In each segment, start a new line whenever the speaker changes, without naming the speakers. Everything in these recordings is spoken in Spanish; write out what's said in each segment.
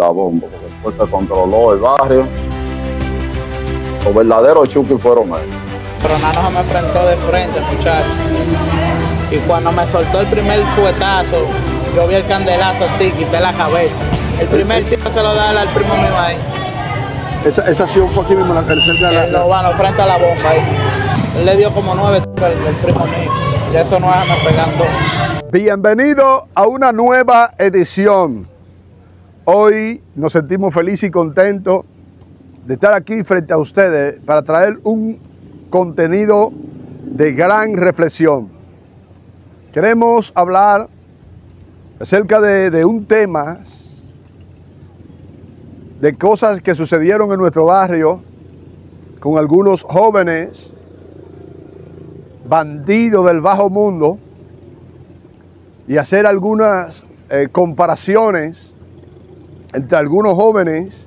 La Bomba, porque después se controló el barrio. Los verdaderos Chucky fueron ellos.
Pero Nano se me enfrentó de frente, muchacho. Y cuando me soltó el primer puetazo, yo vi el candelazo así, quité la cabeza. El primer tiro se lo da al primo mío ahí.
Esa acción fue aquí mismo, cerca de la...
Bueno, frente a la bomba ahí. Él le dio como 9 tiros al primo mío. Y eso no es me pegando.
Bienvenido a una nueva edición. Hoy nos sentimos felices y contentos de estar aquí frente a ustedes para traer un contenido de gran reflexión. Queremos hablar acerca de un tema, de cosas que sucedieron en nuestro barrio con algunos jóvenes bandidos del bajo mundo y hacer algunas comparaciones entre algunos jóvenes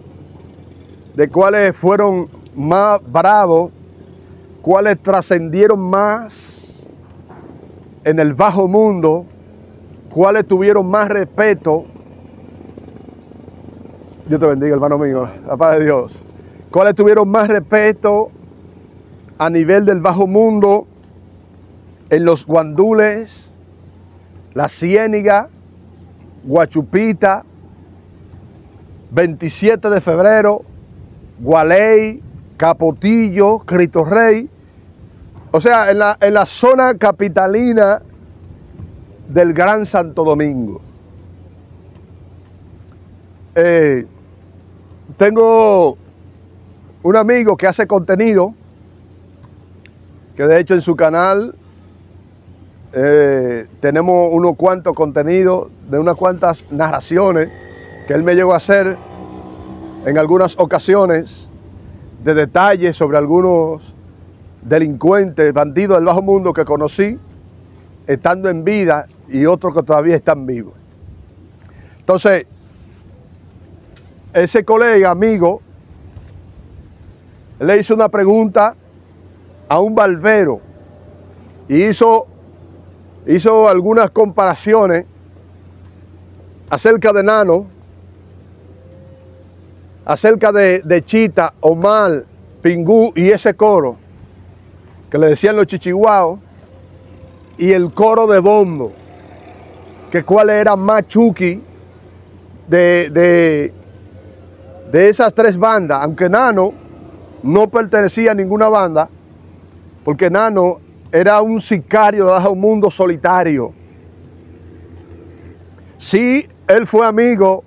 de cuáles fueron más bravos, cuáles trascendieron más en el bajo mundo, cuáles tuvieron más respeto. Dios te bendiga, hermano mío, la paz de Dios. Cuáles tuvieron más respeto a nivel del bajo mundo, en los guandules, La Ciéniga, Guachupita, 27 de febrero, Gualey, Capotillo, Cristo Rey. O sea, en la zona capitalina del Gran Santo Domingo. Tengo un amigo que hace contenido, que de hecho en su canal tenemos unos cuantos contenidos de unas cuantas narraciones que él me llegó a hacer en algunas ocasiones de detalles sobre algunos delincuentes, bandidos del bajo mundo que conocí estando en vida y otros que todavía están vivos. Entonces, ese colega, amigo, le hizo una pregunta a un barbero y hizo algunas comparaciones acerca de Nano, acerca de Chita, Omar, Pingú y ese coro que le decían los chichiguaos, y el coro de Bombo, que cuál era más Chucky de esas tres bandas, aunque Nano no pertenecía a ninguna banda, porque Nano era un sicario de bajo mundo solitario. Sí, él fue amigo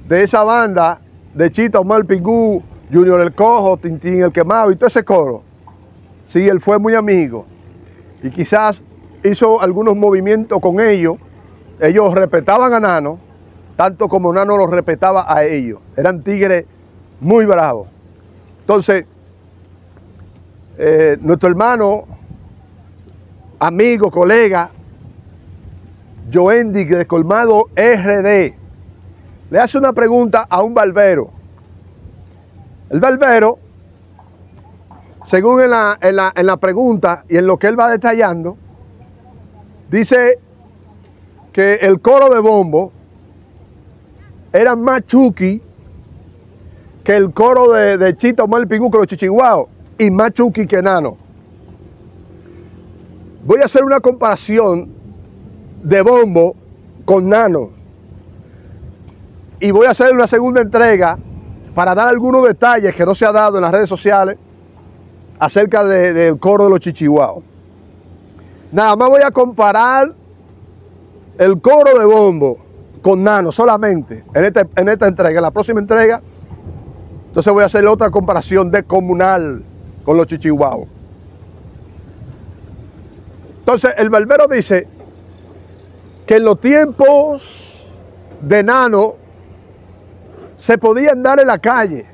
de esa banda, de Chita, Omar, Pingú, Junior el Cojo, Tintín el Quemado y todo ese coro. Sí, él fue muy amigo y quizás hizo algunos movimientos con ellos. Ellos respetaban a Nano, tanto como Nano los respetaba a ellos. Eran tigres muy bravos. Entonces, nuestro hermano, amigo, colega, Joendy de Colmado RD, le hace una pregunta a un barbero. El barbero, según en la pregunta y en lo que él va detallando, dice que el coro de Bombo era más Chucky que el coro de Chita, Omar, Pingú, que los chichiguaos, y más Chucky que Nano. Voy a hacer una comparación de Bombo con Nano y voy a hacer una segunda entrega para dar algunos detalles que no se ha dado en las redes sociales acerca del coro de los chichiguaos. Nada más voy a comparar el coro de Bombo con Nano solamente en esta entrega. En la próxima entrega, entonces voy a hacer otra comparación descomunal con los chichiguaos. Entonces el barbero dice que en los tiempos de Nano se podía andar en la calle.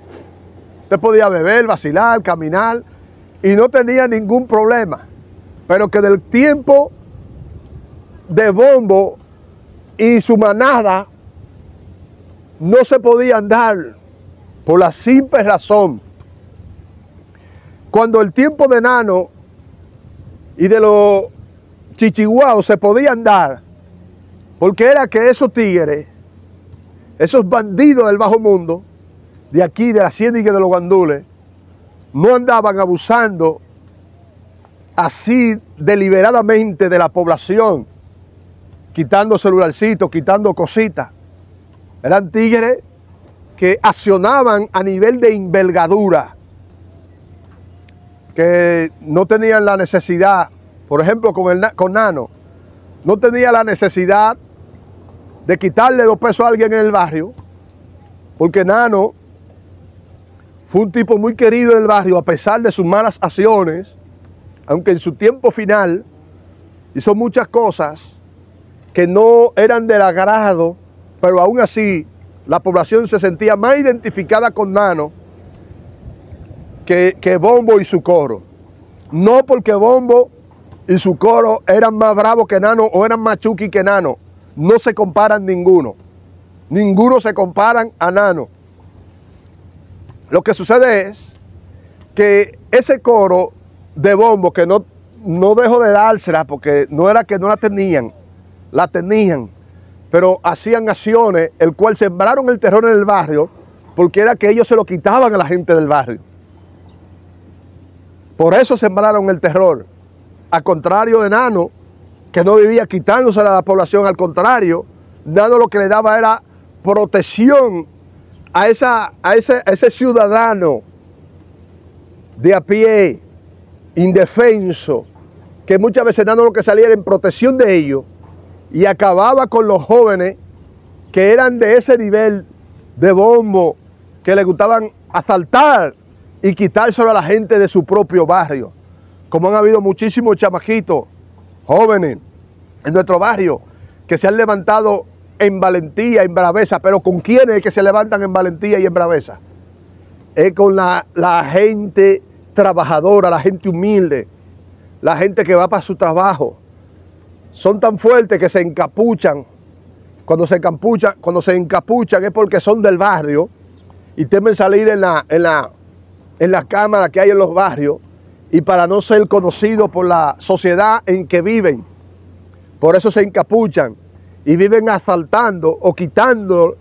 Usted podía beber, vacilar, caminar y no tenía ningún problema. Pero que del tiempo de Bombo y su manada no se podía andar por la simple razón. Cuando el tiempo de Nano y de los chichiguaos se podía andar, porque era que esos tigres esos bandidos del bajo mundo, de aquí, de la Ciénaga y de los Guandules, no andaban abusando así deliberadamente de la población, quitando celularcitos, quitando cositas. Eran tigres que accionaban a nivel de envergadura, que no tenían la necesidad, por ejemplo con Nano, no tenía la necesidad de quitarle 2 pesos a alguien en el barrio, porque Nano fue un tipo muy querido del barrio a pesar de sus malas acciones, aunque en su tiempo final hizo muchas cosas que no eran del agrado, pero aún así la población se sentía más identificada con Nano que Bombo y su coro. No porque Bombo y su coro eran más bravos que Nano o eran más chuki que Nano. No se comparan ninguno. Ninguno se comparan a Nano. Lo que sucede es que ese coro de Bombo, que no dejo de dársela porque no era que no la tenían, pero hacían acciones, el cual sembraron el terror en el barrio, porque era que ellos se lo quitaban a la gente del barrio. Por eso sembraron el terror. Al contrario de Nano, que no vivía quitándose a la población, al contrario, Nano lo que le daba era protección a ese ciudadano de a pie, indefenso, que muchas veces Nano lo que salía era en protección de ellos, y acababa con los jóvenes que eran de ese nivel de Bombo, que le gustaban asaltar y quitárselo a la gente de su propio barrio. Como han habido muchísimos chamaquitos jóvenes en nuestro barrio que se han levantado en valentía, en braveza. Pero ¿con quiénes es que se levantan en valentía y en braveza? Es con la gente trabajadora, la gente humilde, la gente que va para su trabajo. Son tan fuertes que se encapuchan. Cuando se encapuchan es porque son del barrio y temen salir en la cámara que hay en los barrios, y para no ser conocidos por la sociedad en que viven. Por eso se encapuchan y viven asaltando o quitando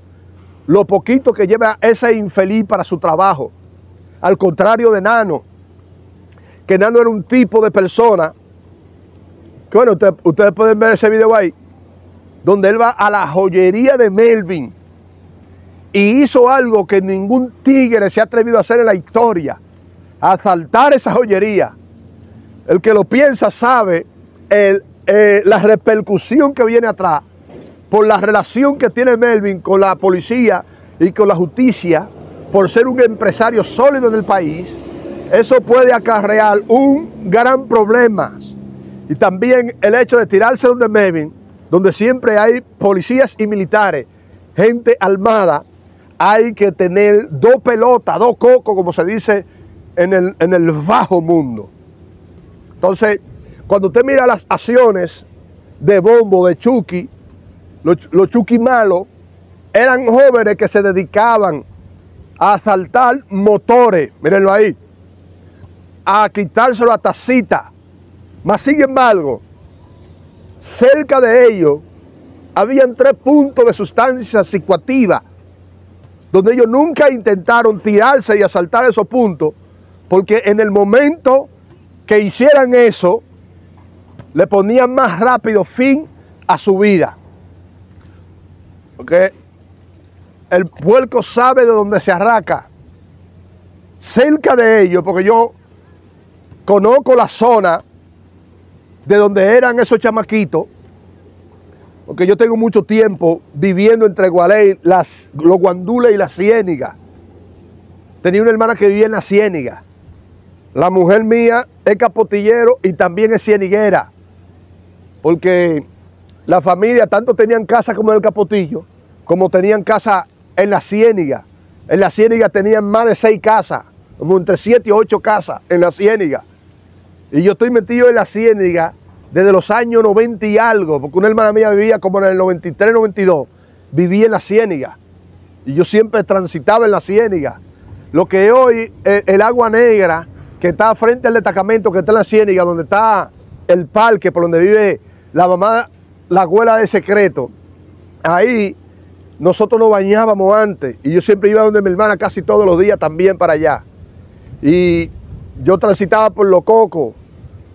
lo poquito que lleva ese infeliz para su trabajo. Al contrario de Nano, que Nano era un tipo de persona, que bueno, ustedes pueden ver ese video ahí, donde él va a la joyería de Melvin y hizo algo que ningún tigre se ha atrevido a hacer en la historia: asaltar esa joyería. El que lo piensa sabe la repercusión que viene atrás por la relación que tiene Melvin con la policía y con la justicia, por ser un empresario sólido en el país. Eso puede acarrear un gran problema. Y también el hecho de tirarse donde Melvin, donde siempre hay policías y militares, gente armada, hay que tener 2 pelotas, 2 cocos, como se dice en el bajo mundo. Entonces, cuando usted mira las acciones de Bombo, de Chucky, los Chucky malos, eran jóvenes que se dedicaban a asaltar motores, mírenlo ahí, a quitárselo a tacita. Mas sin embargo, cerca de ellos habían 3 puntos de sustancias psicoactivas, donde ellos nunca intentaron tirarse y asaltar esos puntos, porque en el momento que hicieran eso, le ponían más rápido fin a su vida. Porque el puerco sabe de dónde se arranca. Cerca de ellos, porque yo conozco la zona de donde eran esos chamaquitos, porque yo tengo mucho tiempo viviendo entre Gualey, los Guandules y la Ciénaga. Tenía una hermana que vivía en la Ciénaga. La mujer mía es capotillero y también es cieniguera, porque la familia tanto tenían casa como en el Capotillo, como tenían casa en la Ciénaga. En la Ciénaga tenían más de 6 casas, como entre 7 y 8 casas en la Ciénaga. Y yo estoy metido en la Ciénaga desde los años 90 y algo, porque una hermana mía vivía como en el 93, 92, vivía en la Ciénaga. Y yo siempre transitaba en la Ciénaga. Lo que hoy el Agua Negra, que está frente al destacamento, que está en la Ciénaga, donde está el parque, por donde vive la mamá, la abuela de Secreto. Ahí nosotros nos bañábamos antes y yo siempre iba donde mi hermana casi todos los días también para allá. Y yo transitaba por Los Cocos,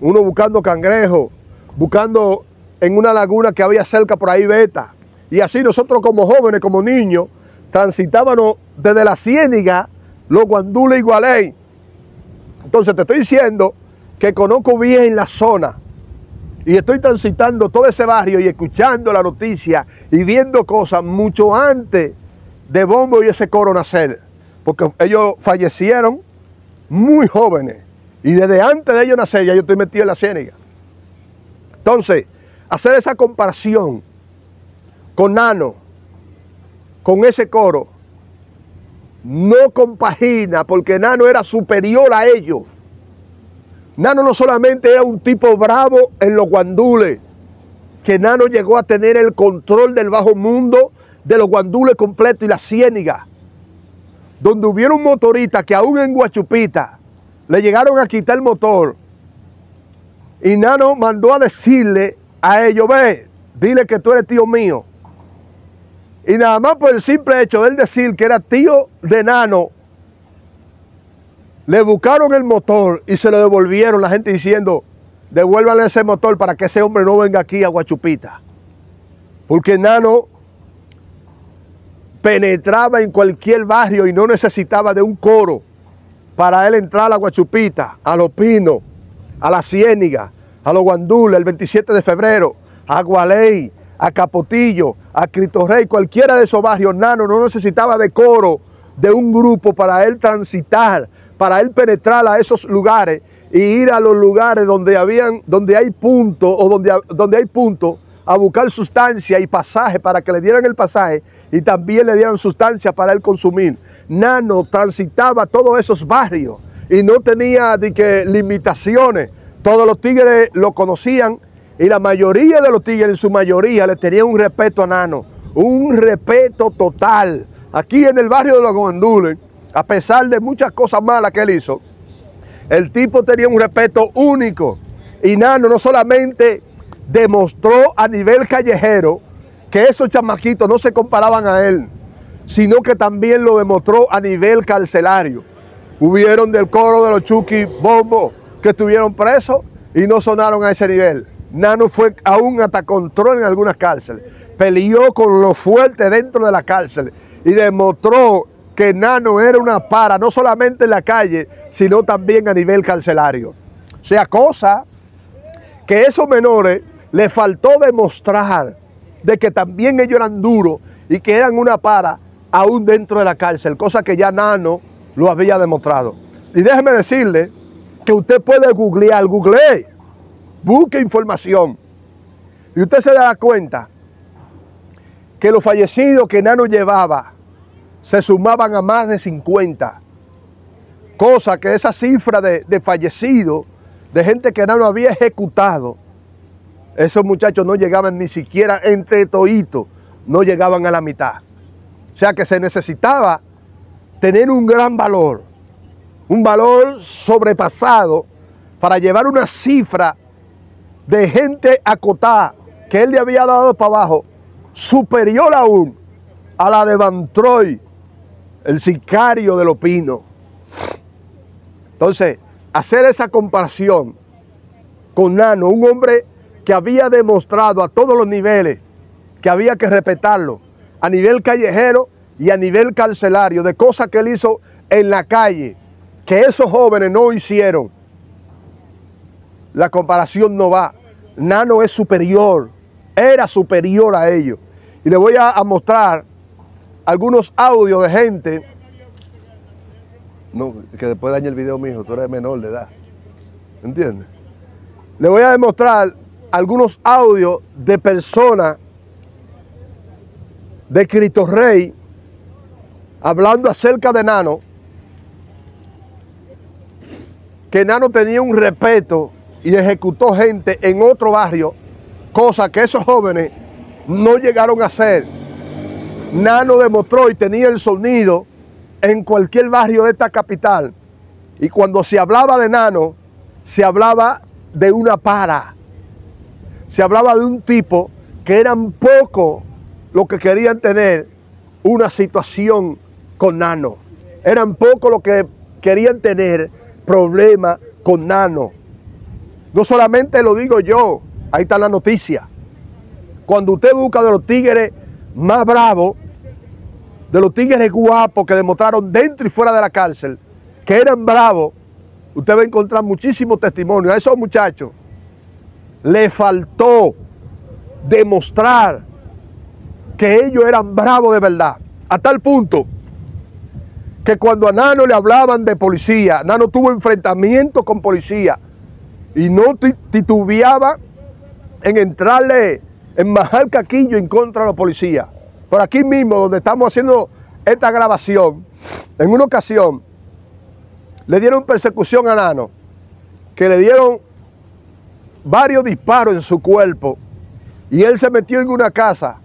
uno buscando cangrejos, buscando en una laguna que había cerca por ahí Beta. Y así nosotros como jóvenes, como niños, transitábamos desde la Ciénaga, Los Guandules y Gualey. Entonces te estoy diciendo que conozco bien la zona y estoy transitando todo ese barrio y escuchando la noticia y viendo cosas mucho antes de Bombo y ese coro nacer, porque ellos fallecieron muy jóvenes y desde antes de ellos nacer ya yo estoy metido en la Ciénaga. Entonces, hacer esa comparación con Nano, con ese coro, no compagina, porque Nano era superior a ellos. Nano no solamente era un tipo bravo en Los Guandules, que Nano llegó a tener el control del bajo mundo de Los Guandules completo y la Ciénaga, donde hubieron motoristas que aún en Guachupita le llegaron a quitar el motor y Nano mandó a decirle a ellos: ve, dile que tú eres tío mío. Y nada más por el simple hecho de él decir que era tío de Nano, le buscaron el motor y se lo devolvieron, la gente diciendo: devuélvanle ese motor para que ese hombre no venga aquí a Guachupita. Porque Nano penetraba en cualquier barrio y no necesitaba de un coro para él entrar a Guachupita, a Los Pinos, a la Ciénaga, a Los Guandules, el 27 de febrero, a Gualey, a Capotillo, a Cristo Rey, cualquiera de esos barrios. Nano no necesitaba de coro, de un grupo para él transitar, para él penetrar a esos lugares y ir a los lugares donde hay puntos o donde hay puntos a buscar sustancia y pasaje para que le dieran el pasaje y también le dieran sustancia para él consumir. Nano transitaba todos esos barrios y no tenía limitaciones. Todos los tigres lo conocían y la mayoría de los tigres, en su mayoría, le tenían un respeto a Nano, un respeto total. Aquí en el barrio de Los Guandules, a pesar de muchas cosas malas que él hizo, el tipo tenía un respeto único. Y Nano no solamente demostró a nivel callejero que esos chamaquitos no se comparaban a él, sino que también lo demostró a nivel carcelario. Hubieron del coro de los Chucky Bombo que estuvieron presos y no sonaron a ese nivel. Nano fue aún hasta control en algunas cárceles. Peleó con lo fuerte dentro de la cárcel y demostró que Nano era una para, no solamente en la calle, sino también a nivel carcelario. O sea, cosa que esos menores les faltó demostrar de que también ellos eran duros y que eran una para aún dentro de la cárcel, cosa que ya Nano lo había demostrado. Y déjeme decirle que usted puede googleé, busque información y usted se dará cuenta que los fallecidos que Nano llevaba se sumaban a más de 50, cosa que esa cifra de fallecidos, de gente que Nano había ejecutado, esos muchachos no llegaban ni siquiera entre toditos, no llegaban a la mitad. O sea que se necesitaba tener un gran valor, un valor sobrepasado para llevar una cifra de gente acotada que él le había dado para abajo, superior aún a la de Van Troy, el sicario de Los Pinos. Entonces, hacer esa comparación con Nano, un hombre que había demostrado a todos los niveles que había que respetarlo, a nivel callejero y a nivel carcelario, de cosas que él hizo en la calle, que esos jóvenes no hicieron. La comparación no va. Nano es superior, era superior a ellos. Y le voy a mostrar algunos audios de gente. No, que después dañe el video, mijo, tú eres menor de edad. ¿Entiendes? Le voy a demostrar algunos audios de personas de Cristo Rey hablando acerca de Nano, que Nano tenía un respeto y ejecutó gente en otro barrio, cosa que esos jóvenes no llegaron a hacer. Nano demostró y tenía el sonido en cualquier barrio de esta capital, y cuando se hablaba de Nano, se hablaba de una para, se hablaba de un tipo que eran pocos los que querían tener una situación con Nano. Eran pocos los que querían tener problemas con Nano. No solamente lo digo yo, ahí está la noticia. Cuando usted busca de los tigres más bravos, de los tigres guapos que demostraron dentro y fuera de la cárcel, que eran bravos, usted va a encontrar muchísimos testimonios. A esos muchachos les faltó demostrar que ellos eran bravos de verdad. A tal punto que cuando a Nano le hablaban de policía, Nano tuvo enfrentamientos con policía y no titubeaba en entrarle, en bajar caquillo en contra de los policías. Por aquí mismo, donde estamos haciendo esta grabación, en una ocasión le dieron persecución a Nano, que le dieron varios disparos en su cuerpo, y él se metió en una casa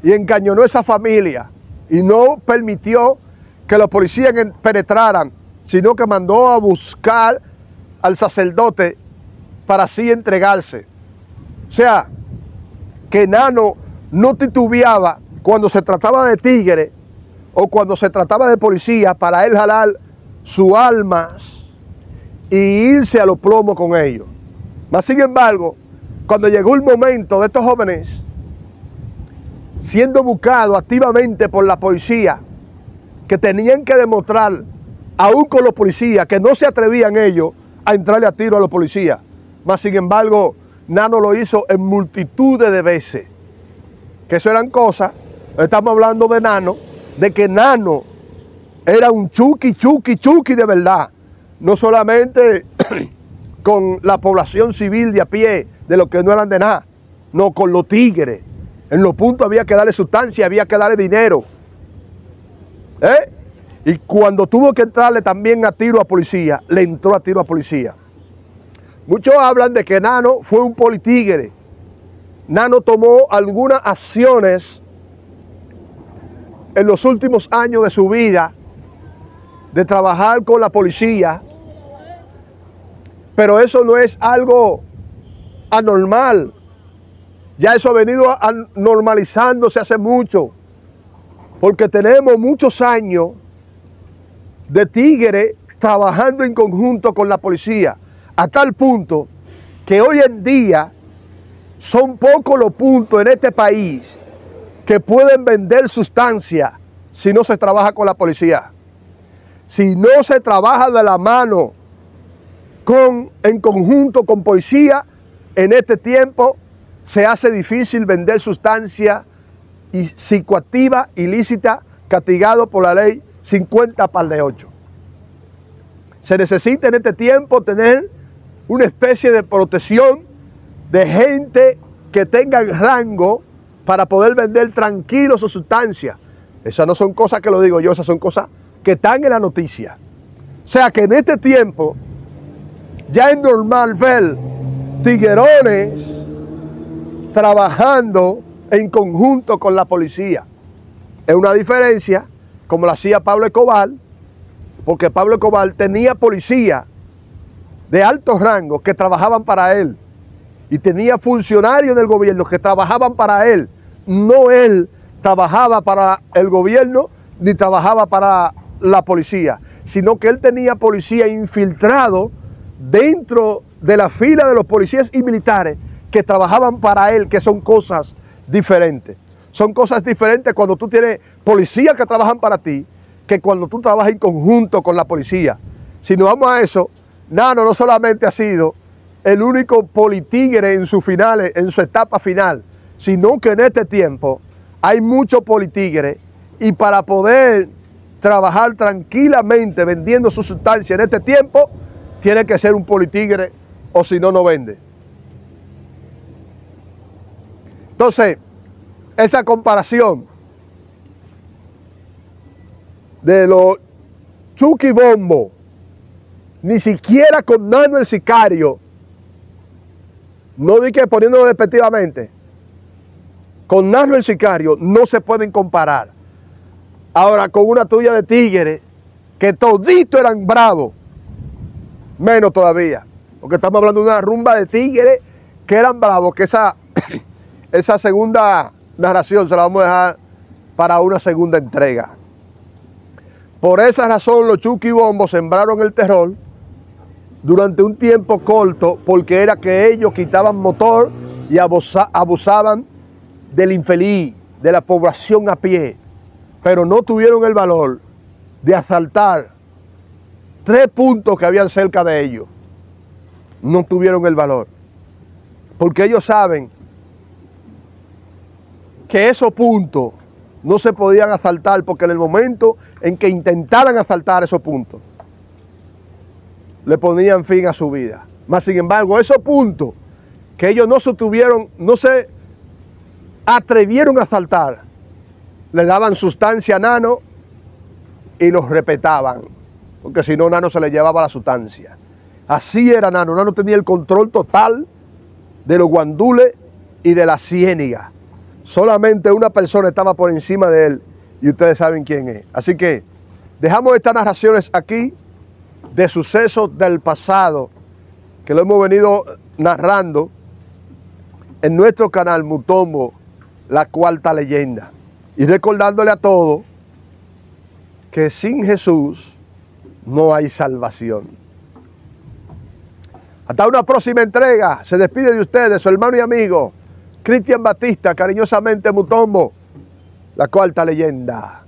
y encañonó a esa familia y no permitió que los policías penetraran, sino que mandó a buscar al sacerdote para así entregarse. O sea, que Nano no titubeaba cuando se trataba de tigre o cuando se trataba de policía para él jalar sus almas y irse a los plomos con ellos. Mas sin embargo, cuando llegó el momento de estos jóvenes siendo buscados activamente por la policía, que tenían que demostrar, aún con los policías, que no se atrevían ellos a entrarle a tiro a los policías. Mas sin embargo, Nano lo hizo en multitudes de veces. Que eso eran cosas, estamos hablando de Nano, de que Nano era un chuki de verdad. No solamente con la población civil de a pie, de los que no eran de nada, no, con los tigres. En los puntos había que darle sustancia, había que darle dinero. Y cuando tuvo que entrarle también a tiro a policía, le entró a tiro a policía. Muchos hablan de que Nano fue un politigre. Nano tomó algunas acciones en los últimos años de su vida de trabajar con la policía, pero eso no es algo anormal. Ya eso ha venido normalizándose hace mucho, porque tenemos muchos años de tigre trabajando en conjunto con la policía, a tal punto que hoy en día son pocos los puntos en este país que pueden vender sustancia si no se trabaja con la policía. Si no se trabaja de la mano en conjunto con policía, en este tiempo se hace difícil vender sustancia psicoactiva ilícita castigado por la ley 50/8. Se necesita en este tiempo tener una especie de protección de gente que tenga rango para poder vender tranquilo su sustancia. Esas no son cosas que lo digo yo, esas son cosas que están en la noticia. O sea que en este tiempo ya es normal ver tiguerones trabajando en conjunto con la policía. Es una diferencia, como lo hacía Pablo Escobar, porque Pablo Escobar tenía policía de alto rango que trabajaban para él, y tenía funcionarios del gobierno que trabajaban para él. No él trabajaba para el gobierno ni trabajaba para la policía, sino que él tenía policía infiltrado dentro de la fila de los policías y militares que trabajaban para él, que son cosas diferentes. Son cosas diferentes cuando tú tienes policías que trabajan para ti, que cuando tú trabajas en conjunto con la policía. Si nos vamos a eso, Nano no solamente ha sido el único politigre en sus finales, en su etapa final, sino que en este tiempo hay muchos politigres, y para poder trabajar tranquilamente vendiendo su sustancia en este tiempo, tiene que ser un politigre, o si no, no vende. Entonces, esa comparación de los Chucky Bombo, ni siquiera con Nano el sicario, no di que poniéndolo despectivamente, con Nano el sicario no se pueden comparar. Ahora, con una tuya de tigre, que toditos eran bravos, menos todavía, porque estamos hablando de una rumba de tigres que eran bravos, que esa segunda narración se la vamos a dejar para una segunda entrega. Por esa razón los Chucky Bombo sembraron el terror durante un tiempo corto, porque era que ellos quitaban motor y abusaban del infeliz, de la población a pie, pero no tuvieron el valor de asaltar 3 puntos que habían cerca de ellos. No tuvieron el valor, porque ellos saben que esos puntos no se podían asaltar, porque en el momento en que intentaran asaltar esos puntos, le ponían fin a su vida. Mas sin embargo, esos puntos que ellos no se atrevieron a asaltar, le daban sustancia a Nano y los respetaban, porque si no, Nano se le llevaba la sustancia. Así era Nano. Nano tenía el control total de los guandules y de la ciénaga. Solamente una persona estaba por encima de él, y ustedes saben quién es. Así que dejamos estas narraciones aquí de sucesos del pasado, que lo hemos venido narrando en nuestro canal Mutombo, la cuarta leyenda. Y recordándole a todos que sin Jesús no hay salvación. Hasta una próxima entrega. Se despide de ustedes su hermano y amigo Cristian Batista, cariñosamente Mutombo, la cuarta leyenda.